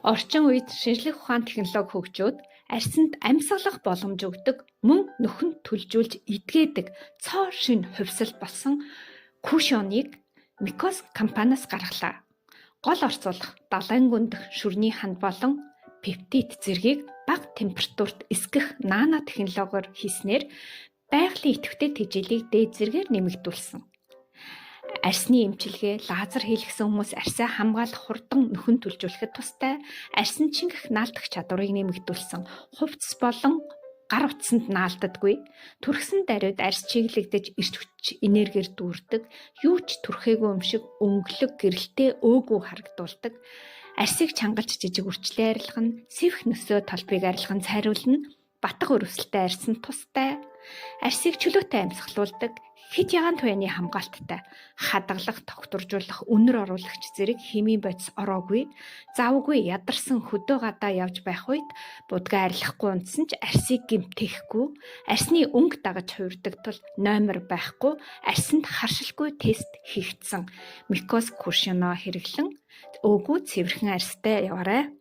Орчин үед шинжлэх ухаан технологи хөгжөөд арьсанд амьсгалах боломж өгдөг, мөн нөхөнд түлжүүлж идгээдэг цоо шин хувьсал болсон кушоныг Микос компаниас гаргалаа. Гол орцуулах далайн гүнд шүрний ханд болон пептид зэргийг бага температурт эсгэх нано технологиор хийснээр байгалийн идэвхтэй тэжээлийг дээд зэргээр нэмэгдүүлсэн. Арсны эмчилгээ, лазер хийлгсэн хүмүүс арсаа хамгаалах хурдан нөхөн түлжүүлэхэд тустай, арсын чингэх наалдах чадварыг нэмэгдүүлсэн. Хувцас болон гар утсанд наалддаггүй. Түрхсэн даруйд арс чиглэгдэж эрч хүч энергиэр дүүрдэг, юу ч түрхээгүй юм шиг өнгөлөг гэрэлтэй өөгүй харагдуулдаг. Арсыг чангалж жижиг үрчлээ арилгах нь, сэвх нөсөө толбыг арилгах нь цайруулна. Батга өрөвсөлтэй арс нь тустай. Арсыг чөлөөтэй амьсгалуулдаг, хэд ягаан туяаны хамгаалттай, хадгалах, тогтворжуулах, үнэр оруулагч зэрэг химийн бодис ороогүй, завгүй ядарсан хөдөө гадаа явж байх үед будгаа арилгахгүй унтсан ч арсыг гэмтээхгүй, арсны өнгө дагаж хуурдаг тул номер байхгүй, арсанд харшилгүй тест хийгдсэн. Микос кушоно хэрэглэн өөгүй цэвэрхэн арстай яваарай.